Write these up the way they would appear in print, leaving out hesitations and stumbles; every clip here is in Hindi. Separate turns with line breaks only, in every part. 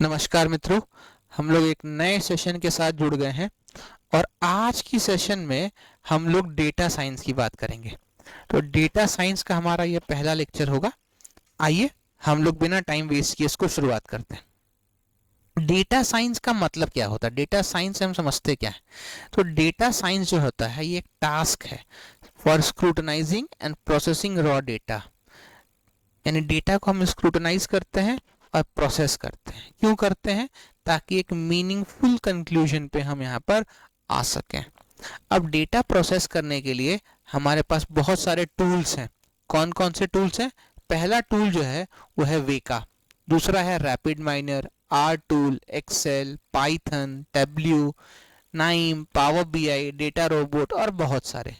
नमस्कार मित्रों, हम लोग एक नए सेशन के साथ जुड़ गए हैं और आज की सेशन में हम लोग डेटा साइंस की बात करेंगे। तो डेटा साइंस का हमारा ये पहला लेक्चर होगा। आइए हम लोग बिना टाइम वेस्ट किए इसको शुरुआत करते हैं। डेटा साइंस का मतलब क्या होता है? डेटा साइंस से हम समझते क्या है? तो डेटा साइंस जो होता है ये एक टास्क है for scrutinising and processing raw data. यानी डेटा को हम स्क्रूटनाइज करते हैं और प्रोसेस करते हैं। क्यों करते हैं? ताकि एक मीनिंगफुल कंक्लूजन पे हम यहाँ पर आ सकें। अब डेटा प्रोसेस करने के लिए हमारे पास बहुत सारे टूल्स हैं। कौन कौन से टूल्स हैं? पहला टूल जो है वो है वेका, दूसरा है RapidMiner, R tool, Excel, Python, Tableau, KNIME, Power BI, DataRobot और बहुत सारे।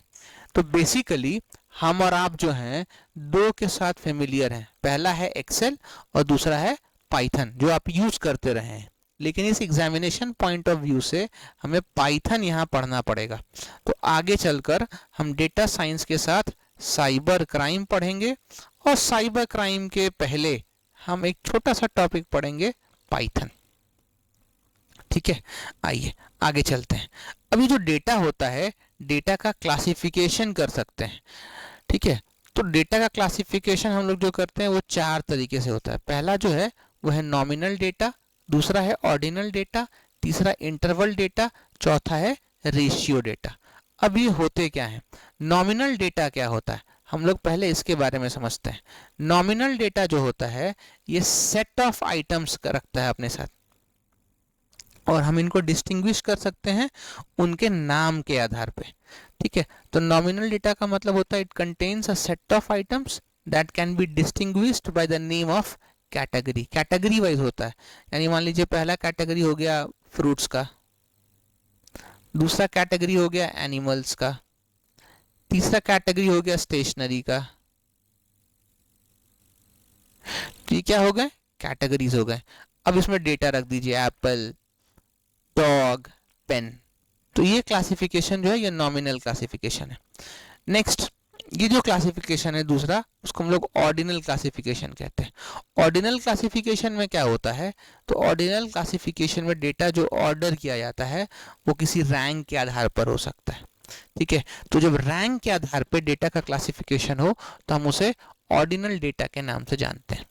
तो बेसिकली हम और आप जो हैं दो के साथ फेमिलियर हैं। पहला है एक्सेल और दूसरा है पाइथन जो आप यूज करते रहे हैं, लेकिन इस एग्जामिनेशन पॉइंट ऑफ व्यू से हमें पाइथन यहाँ पढ़ना पड़ेगा। तो आगे चलकर हम डेटा साइंस के साथ साइबर क्राइम पढ़ेंगे और साइबर क्राइम के पहले हम एक छोटा सा टॉपिक पढ़ेंगे, पाइथन। ठीक है, आइए आगे चलते हैं। अभी जो डेटा होता है, डेटा का क्लासिफिकेशन कर सकते हैं। ठीक है, तो डेटा का क्लासिफिकेशन हम लोग जो करते हैं वो चार तरीके से होता है। पहला जो है वो है नॉमिनल डेटा, दूसरा है ऑर्डिनल डेटा, तीसरा इंटरवल डेटा, चौथा है रेशियो डेटा। अब ये होते क्या है? नॉमिनल डेटा क्या होता है हम लोग पहले इसके बारे में समझते हैं। नॉमिनल डेटा जो होता है ये सेट ऑफ आइटम्स रखता है अपने साथ और हम इनको डिस्टिंग्विश कर सकते हैं उनके नाम के आधार पे। ठीक है, तो नॉमिनल डेटा का मतलब होता है it contains a set of items that can be distinguished by the name of category. Category wise होता है, यानी मान लीजिए पहला कैटेगरी हो गया फ्रूट्स का, दूसरा कैटेगरी हो गया एनिमल्स का, तीसरा कैटेगरी हो गया स्टेशनरी का। तो ये क्या हो गए? कैटेगरीज हो गए। अब इसमें डेटा रख दीजिए एप्पल, डॉग, पेन। तो ये क्लासिफिकेशन जो है ये नॉमिनल क्लासिफिकेशन है। नेक्स्ट, ये जो क्लासिफिकेशन है दूसरा, उसको हम लोग ऑर्डिनल क्लासिफिकेशन कहते हैं। ऑर्डिनल क्लासिफिकेशन में क्या होता है? तो ऑर्डिनल क्लासिफिकेशन में डेटा जो ऑर्डर किया जाता है वो किसी रैंक के आधार पर हो सकता है। ठीक है, तो जब रैंक के आधार पर डेटा का क्लासिफिकेशन हो तो हम उसे ऑर्डिनल डेटा के नाम से जानते हैं।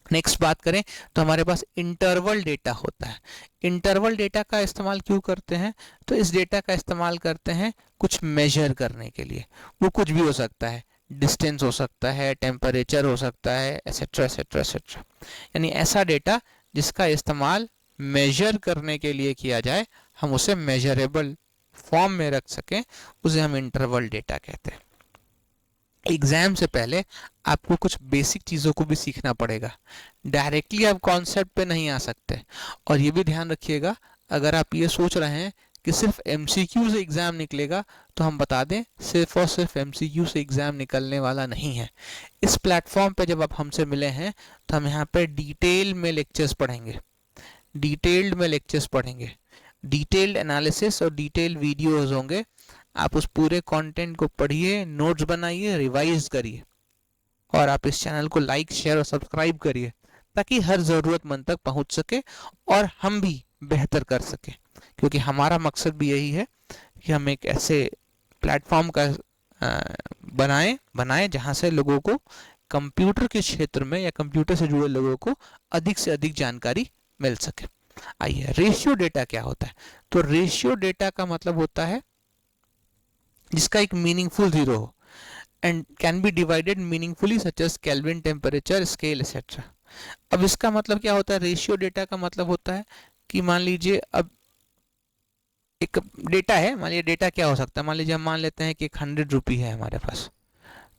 नेक्स्ट बात करें तो हमारे पास इंटरवल डेटा होता है। इंटरवल डेटा का इस्तेमाल क्यों करते हैं? तो इस डेटा का इस्तेमाल करते हैं कुछ मेजर करने के लिए। वो कुछ भी हो सकता है, डिस्टेंस हो सकता है, टेम्परेचर हो सकता है, एसेट्रा एसेट्रा एसेट्रा। यानी ऐसा डेटा जिसका इस्तेमाल मेजर करने के लिए किया जाए, हम उसे मेजरेबल फॉर्म में रख सकें, उसे हम इंटरवल डेटा कहते हैं। एग्जाम से पहले आपको कुछ बेसिक चीज़ों को भी सीखना पड़ेगा। डायरेक्टली आप कॉन्सेप्ट पे नहीं आ सकते। और ये भी ध्यान रखिएगा, अगर आप ये सोच रहे हैं कि सिर्फ एमसीक्यू से एग्ज़ाम निकलेगा, तो हम बता दें सिर्फ और सिर्फ एमसीक्यू से एग्ज़ाम निकलने वाला नहीं है। इस प्लेटफॉर्म पे जब आप हमसे मिले हैं तो हम यहाँ पे डिटेल में लेक्चर्स पढ़ेंगे, डिटेल्ड में लेक्चर्स पढ़ेंगे, डिटेल्ड एनालिसिस और डिटेल वीडियोज़ होंगे। आप उस पूरे कंटेंट को पढ़िए, नोट्स बनाइए, रिवाइज करिए और आप इस चैनल को लाइक, शेयर और सब्सक्राइब करिए ताकि हर ज़रूरतमंद तक पहुंच सके और हम भी बेहतर कर सके। क्योंकि हमारा मकसद भी यही है कि हम एक ऐसे प्लेटफॉर्म का बनाएं जहां से लोगों को कंप्यूटर के क्षेत्र में या कंप्यूटर से जुड़े लोगों को अधिक से अधिक जानकारी मिल सके। आइए, रेशियो डेटा क्या होता है? तो रेशियो डेटा का मतलब होता है जिसका एक मीनिंगफुल जीरो हो and can be divided meaningfully such as Kelvin, temperature, scale etcetera. अब इसका मतलब क्या होता है? रेशियो डेटा का मतलब होता है कि मान लीजिए अब एक डेटा है, मान लीजिए डेटा क्या हो सकता है, मान लीजिए हम मान लेते हैं कि 100 रुपी है हमारे पास।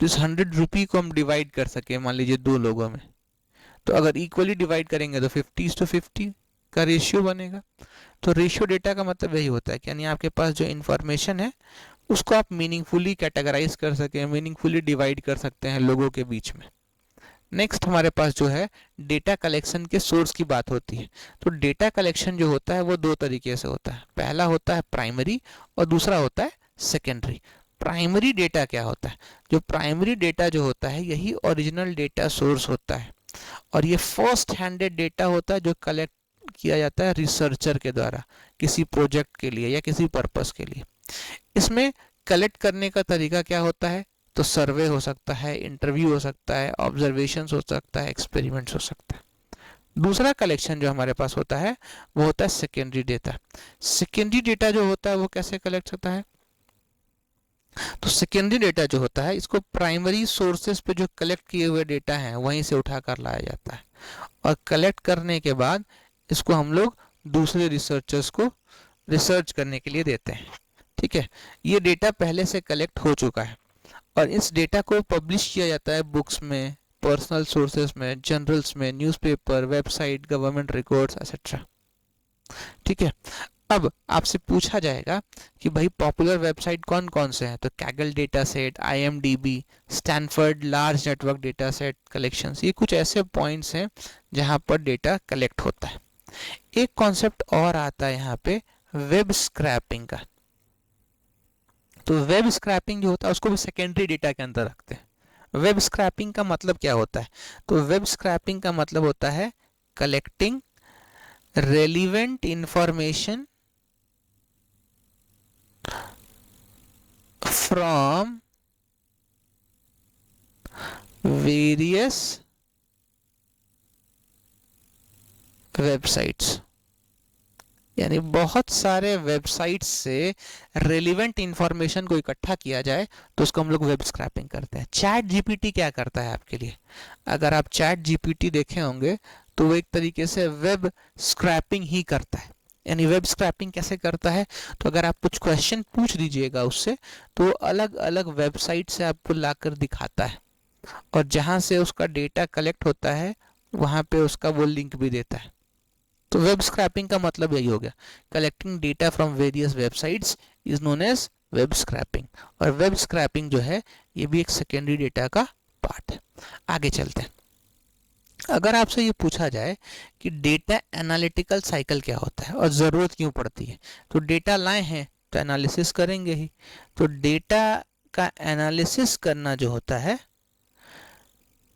तो इस 100 रुपी को हम डिवाइड कर सके मान लीजिए दो लोगों में, तो अगर इक्वली डिवाइड करेंगे तो 50:50 का रेशियो बनेगा। तो रेशियो डेटा का मतलब यही होता है कि यानी आपके पास जो इन्फॉर्मेशन है उसको आप मीनिंगफुली कैटेगराइज कर सकें, मीनिंगफुली डिवाइड कर सकते हैं लोगों के बीच में। नेक्स्ट हमारे पास जो है डेटा कलेक्शन के सोर्स की बात होती है। तो डेटा कलेक्शन जो होता है वो दो तरीके से होता है। पहला होता है प्राइमरी और दूसरा होता है सेकेंडरी। प्राइमरी डेटा क्या होता है? जो प्राइमरी डेटा जो होता है यही ओरिजिनल डेटा सोर्स होता है और ये फर्स्ट हैंडेड डेटा होता है जो कलेक्ट किया जाता है रिसर्चर के द्वारा किसी प्रोजेक्ट के लिए या किसी पर्पस के लिए। इसमें कलेक्ट करने का तरीका क्या होता है? तो सर्वे हो सकता है, इंटरव्यू हो सकता है, ऑब्जर्वेशंस हो सकता है, एक्सपेरिमेंट्स हो सकता है। दूसरा कलेक्शन जो हमारे पास होता है वो होता है सेकेंडरी डेटा। सेकेंडरी डेटा जो होता है वो कैसे कलेक्ट होता है? तो सेकेंडरी डेटा जो होता है इसको प्राइमरी सोर्सेज पे जो कलेक्ट किए हुए डेटा हैं वहीं से उठा कर लाया जाता है, और कलेक्ट करने के बाद इसको हम लोग दूसरे रिसर्चर्स को रिसर्च करने के लिए देते हैं। ठीक है, ये डेटा पहले से कलेक्ट हो चुका है और इस डेटा को पब्लिश किया जाता है बुक्स में, पर्सनल सोर्सेज में, जर्नल्स में, newspaper, website, government records etcetera. ठीक है, अब आपसे पूछा जाएगा कि भाई पॉपुलर वेबसाइट कौन कौन से हैं? तो Kaggle data set, IMDb, Stanford large network data set collections, ये कुछ ऐसे पॉइंट्स हैं जहां पर डेटा कलेक्ट होता है। एक कॉन्सेप्ट और आता है यहाँ पे वेब स्क्रैपिंग का। तो वेब स्क्रैपिंग जो होता है उसको भी सेकेंडरी डेटा के अंदर रखते हैं। वेब स्क्रैपिंग का मतलब क्या होता है? तो वेब स्क्रैपिंग का मतलब होता है collecting relevant information from various websites, यानी बहुत सारे वेबसाइट्स से रेलिवेंट इंफॉर्मेशन को इकट्ठा किया जाए तो उसको हम लोग वेब स्क्रैपिंग करते हैं। चैट जीपीटी क्या करता है आपके लिए? अगर आप चैट जीपीटी देखे होंगे तो वो एक तरीके से वेब स्क्रैपिंग ही करता है। यानी वेब स्क्रैपिंग कैसे करता है? तो अगर आप कुछ क्वेश्चन पूछ दीजिएगा उससे तो वो अलग अलग वेबसाइट से आपको लाकर दिखाता है, और जहां से उसका डेटा कलेक्ट होता है वहां पे उसका वो लिंक भी देता है। तो वेब स्क्रैपिंग का मतलब यही हो गया, collecting data from various websites is known as web scraping. और वेब स्क्रैपिंग जो है ये भी एक सेकेंडरी डेटा का पार्ट है। आगे चलते हैं। अगर आपसे ये पूछा जाए कि डेटा एनालिटिकल साइकिल क्या होता है और ज़रूरत क्यों पड़ती है, तो डेटा लाए हैं तो एनालिसिस करेंगे ही। तो डेटा का एनालिसिस करना जो होता है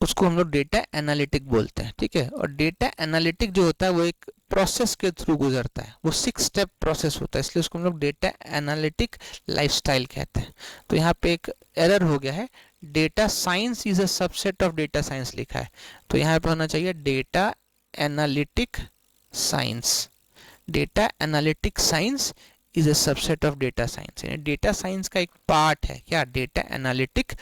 उसको हम लोग डेटा एनालिटिक बोलते हैं। ठीक है, और डेटा एनालिटिक जो होता है वो एक प्रोसेस के थ्रू गुजरता है, वो 6 स्टेप प्रोसेस होता है, इसलिए उसको हम लोग डेटा एनालिटिक लाइफस्टाइल कहते हैं। तो यहाँ पे एक एरर हो गया है, data science is a subset of data science लिखा है, तो यहाँ पे होना चाहिए data analytic science. Data analytic science is a subset of data science, यानी डेटा साइंस का एक पार्ट है क्या डेटा एनालिटिक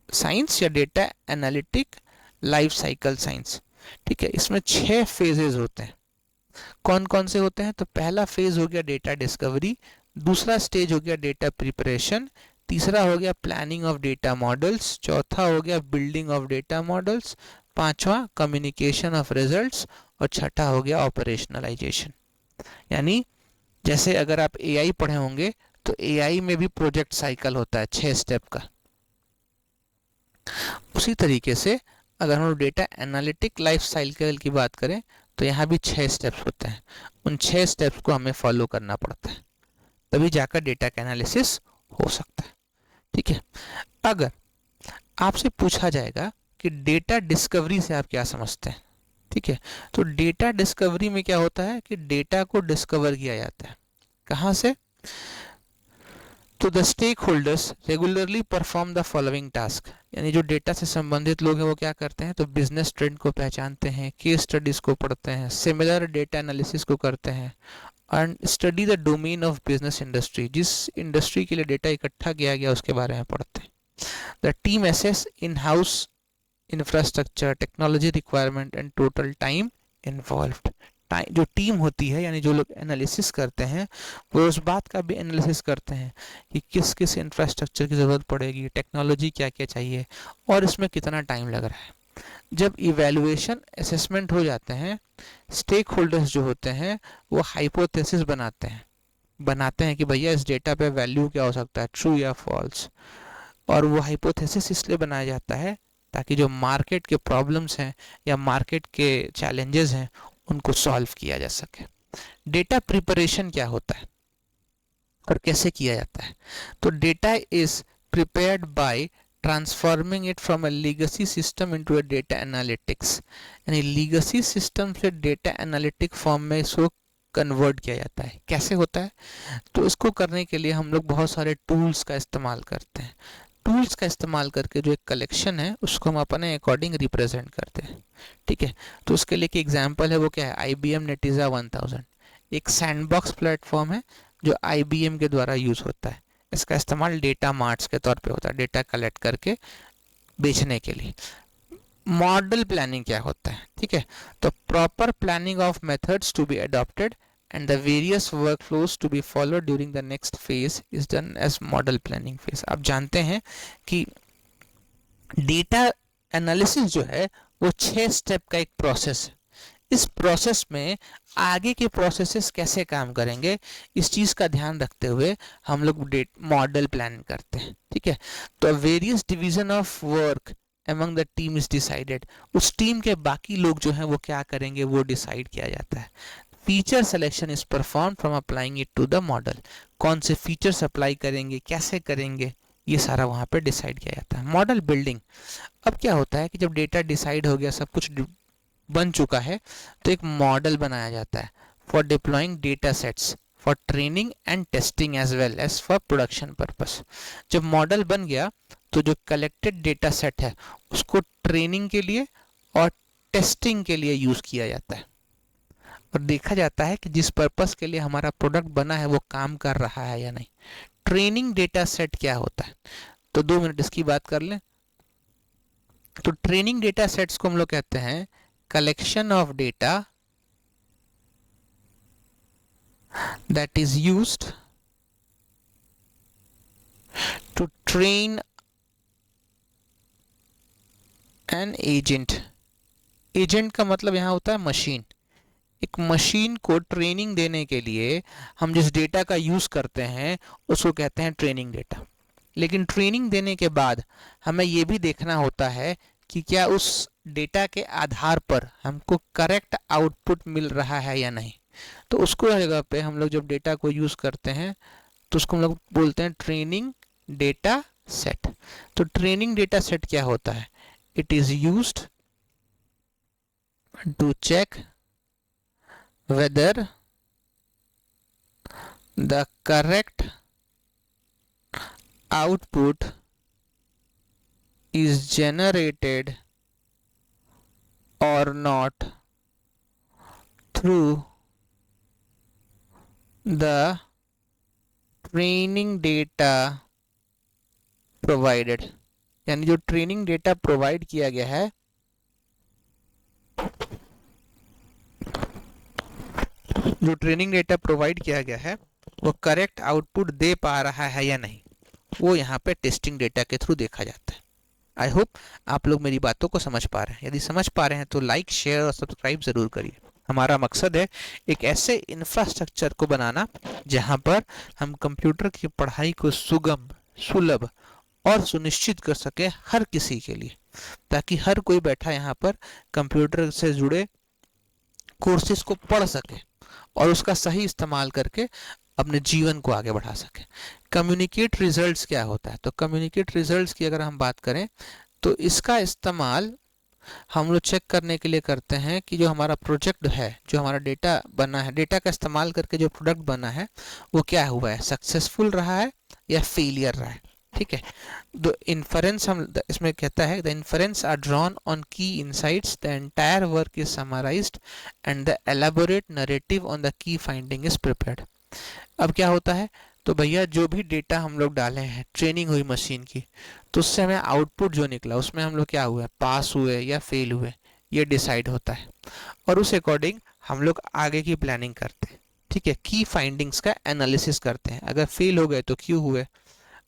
साइंस या data analytic life cycle science. ठीक है, इसमें 6 फेजेस होते हैं। कौन कौन से होते हैं? तो पहला फेज हो गया डेटा डिस्कवरी, दूसरा स्टेज हो गया डेटा प्रिपरेशन, तीसरा हो गया प्लानिंग ऑफ डेटा मॉडल्स, चौथा हो गया बिल्डिंग ऑफ डेटा मॉडल्स, पांचवा कम्युनिकेशन ऑफ रिजल्ट्स, और छठा हो गया ऑपरेशनलाइजेशन। यानी जैसे अगर आप AI पढ़े होंगे तो AI में भी प्रोजेक्ट साइकिल होता है 6 स्टेप का। उसी तरीके से अगर हम डेटा एनालिटिक लाइफ साइकिल की बात करें तो यहाँ भी 6 स्टेप्स होते हैं। उन 6 स्टेप्स को हमें फॉलो करना पड़ता है, तभी जाकर डेटा का एनालिसिस हो सकता है। ठीक है, अगर आपसे पूछा जाएगा कि डेटा डिस्कवरी से आप क्या समझते हैं, ठीक है, तो डेटा डिस्कवरी में क्या होता है कि डेटा को डिस्कवर किया जाता है। कहाँ से? तो the stakeholders regularly perform the following task, यानी जो डेटा से संबंधित लोग हैं वो क्या करते हैं? तो बिजनेस ट्रेंड को पहचानते हैं, केस स्टडीज को पढ़ते हैं, सिमिलर डेटा एनालिसिस को करते हैं, and study the domain of business industry, जिस इंडस्ट्री के लिए डेटा इकट्ठा किया गया उसके बारे में पढ़ते हैं। The team assess in house infrastructure, technology requirement and total time involved. जो टीम होती है यानी जो लोग एनालिसिस करते हैं वो उस बात का भी एनालिसिस करते हैं कि किस किस इंफ्रास्ट्रक्चर की ज़रूरत पड़ेगी, टेक्नोलॉजी क्या क्या चाहिए और इसमें कितना टाइम लग रहा है। जब इवैल्यूएशन असेसमेंट हो जाते हैं, स्टेक होल्डर्स जो होते हैं वो हाइपोथेसिस बनाते हैं कि भैया इस डेटा पे वैल्यू क्या हो सकता है, ट्रू या फॉल्स। और वो हाइपोथेसिस इसलिए बनाया जाता है ताकि जो मार्केट के प्रॉब्लम्स हैं या मार्केट के चैलेंजेस हैं उनको सॉल्व किया जा सके। डेटा प्रिपरेशन क्या होता है और कैसे किया जाता है? तो data is prepared by transforming it from a legacy system into a data analytics, यानी लीगसी सिस्टम से डेटा एनालिटिक फॉर्म में इसको कन्वर्ट किया जाता है। कैसे होता है? तो इसको करने के लिए हम लोग बहुत सारे टूल्स का इस्तेमाल करते हैं। टूल्स का इस्तेमाल करके जो एक कलेक्शन है उसको हम अपने अकॉर्डिंग रिप्रेजेंट करते हैं। ठीक है, तो उसके लिए एक एग्जांपल है, वो क्या है? IBM नेटिजा 1000 एक सैंडबॉक्स प्लेटफॉर्म है जो IBM के द्वारा यूज होता है। इसका इस्तेमाल डेटा मार्ट्स के तौर पे होता है, डेटा कलेक्ट करके बेचने के लिए। मॉडल प्लानिंग क्या होता है? ठीक है, तो proper planning of methods to be adopted and the various workflows to be followed during the next phase is done as model planning phase। आप जानते हैं कि डेटा एनालिसिस जो है वो 6 स्टेप का एक प्रोसेस है। इस प्रोसेस में आगे के प्रोसेसेस कैसे काम करेंगे, इस चीज़ का ध्यान रखते हुए हम लोग मॉडल प्लान करते हैं। ठीक है, तो various division of work among the team is decided। उस टीम के बाकी लोग जो हैं वो क्या करेंगे वो डिसाइड किया जाता है। Feature selection is perform from applying it to the model. कौन से फीचर्स अप्लाई करेंगे, कैसे करेंगे, ये सारा वहाँ पे डिसाइड किया जाता है। मॉडल बिल्डिंग, अब क्या होता है कि जब डेटा डिसाइड हो गया, सब कुछ बन चुका है, तो एक मॉडल बनाया जाता है for deploying data sets for training and testing as well as for production purpose. जब मॉडल बन गया तो जो कलेक्टेड डेटा सेट है उसको ट्रेनिंग के लिए और टेस्टिंग के लिए यूज़ किया जाता है और देखा जाता है कि जिस पर्पस के लिए हमारा प्रोडक्ट बना है वो काम कर रहा है या नहीं। ट्रेनिंग डेटा सेट क्या होता है, तो 2 मिनट इसकी बात कर लें। तो ट्रेनिंग डेटा सेट्स को हम लोग कहते हैं collection of data that is used to train an agent. Agent का मतलब यहाँ होता है मशीन। एक मशीन को ट्रेनिंग देने के लिए हम जिस डेटा का यूज़ करते हैं उसको कहते हैं ट्रेनिंग डेटा। लेकिन ट्रेनिंग देने के बाद हमें ये भी देखना होता है कि क्या उस डेटा के आधार पर हमको करेक्ट आउटपुट मिल रहा है या नहीं। तो उसको जगह पे हम लोग जब डेटा को यूज़ करते हैं तो उसको हम लोग बोलते हैं ट्रेनिंग डेटा सेट। तो ट्रेनिंग डेटा सेट क्या होता है? It is used to check whether the correct output is generated or not through the training data provided। यानी जो ट्रेनिंग डेटा प्रोवाइड किया गया है वो करेक्ट आउटपुट दे पा रहा है या नहीं, वो यहाँ पे टेस्टिंग डेटा के थ्रू देखा जाता है। आई होप आप लोग मेरी बातों को समझ पा रहे हैं। यदि समझ पा रहे हैं तो लाइक, शेयर और सब्सक्राइब ज़रूर करिए। हमारा मकसद है एक ऐसे इंफ्रास्ट्रक्चर को बनाना जहाँ पर हम कंप्यूटर की पढ़ाई को सुगम, सुलभ और सुनिश्चित कर सके हर किसी के लिए, ताकि हर कोई बैठा यहाँ पर कंप्यूटर से जुड़े कोर्सेज को पढ़ सके और उसका सही इस्तेमाल करके अपने जीवन को आगे बढ़ा सके। कम्युनिकेट रिजल्ट्स क्या होता है? तो कम्युनिकेट रिजल्ट्स की अगर हम बात करें तो इसका इस्तेमाल हम लोग चेक करने के लिए करते हैं कि जो हमारा प्रोजेक्ट है, जो हमारा डेटा बना है, डेटा का इस्तेमाल करके जो प्रोडक्ट बना है वो क्या हुआ है, सक्सेसफुल रहा है या फेलियर रहा है। ठीक है, द इन्फरेंस हम इसमें कहता है the inference are drawn on key insights, the entire work is summarised and the elaborate narrative on the key finding is prepared. अब क्या होता है, तो भैया जो भी डेटा हम लोग डाले हैं, ट्रेनिंग हुई मशीन की, तो उससे हमें आउटपुट जो निकला उसमें हम लोग क्या हुए, पास हुए या फेल हुए, ये डिसाइड होता है और उस अकॉर्डिंग हम लोग आगे की प्लानिंग करते हैं। ठीक है, की फाइंडिंग्स का एनालिसिस करते हैं। अगर फेल हो गए तो क्यों हुए,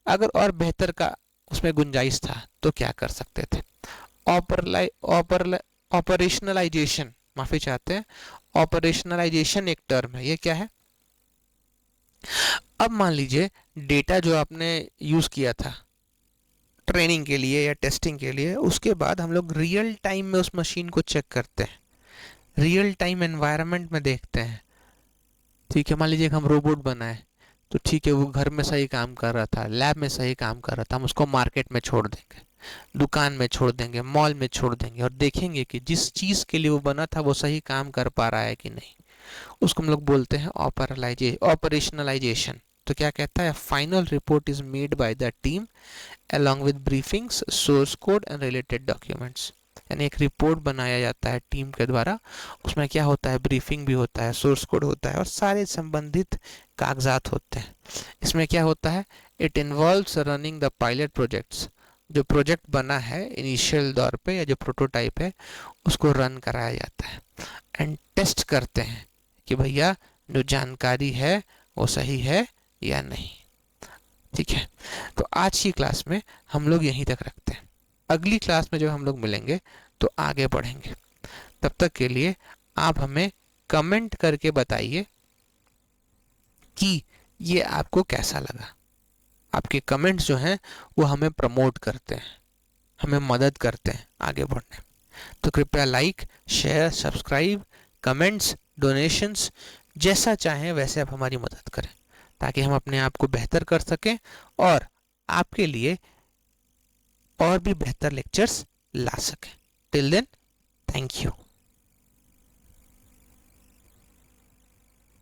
अगर और बेहतर का उसमें गुंजाइश था तो क्या कर सकते थे। ऑपरेशनलाइजेशन, माफी चाहते हैं, ऑपरेशनलाइजेशन एक टर्म है। ये क्या है? अब मान लीजिए डेटा जो आपने यूज़ किया था ट्रेनिंग के लिए या टेस्टिंग के लिए, उसके बाद हम लोग रियल टाइम में उस मशीन को चेक करते हैं, रियल टाइम एनवायरनमेंट में देखते हैं। ठीक है, मान लीजिए हम रोबोट बनाए तो ठीक है, वो घर में सही काम कर रहा था, लैब में सही काम कर रहा था, हम उसको मार्केट में छोड़ देंगे, दुकान में छोड़ देंगे, मॉल में छोड़ देंगे और देखेंगे कि जिस चीज़ के लिए वो बना था वो सही काम कर पा रहा है कि नहीं। उसको हम लोग बोलते हैं ऑपरेशनलाइजेशन। तो क्या कहता है, final report is made by the team along with briefings, source code and related documents। यानी एक रिपोर्ट बनाया जाता है टीम के द्वारा, उसमें क्या होता है, ब्रीफिंग भी होता है, सोर्स कोड होता है और सारे संबंधित कागजात होते हैं। इसमें क्या होता है, it involves running the pilot projects. जो प्रोजेक्ट बना है इनिशियल दौर पे या जो प्रोटोटाइप है उसको रन कराया जाता है एंड टेस्ट करते हैं कि भैया जो जानकारी है वो सही है या नहीं। ठीक है, तो आज की क्लास में हम लोग यहीं तक रखते हैं। अगली क्लास में जब हम लोग मिलेंगे तो आगे बढ़ेंगे। तब तक के लिए आप हमें कमेंट करके बताइए कि ये आपको कैसा लगा। आपके कमेंट्स जो हैं वो हमें प्रमोट करते हैं, हमें मदद करते हैं आगे बढ़ने। तो कृपया like, share, subscribe, comments, donations जैसा चाहें वैसे आप हमारी मदद करें ताकि हम अपने आप को बेहतर कर सकें और आपके लिए और भी बेहतर लेक्चर्स ला सकें। Till then, thank you.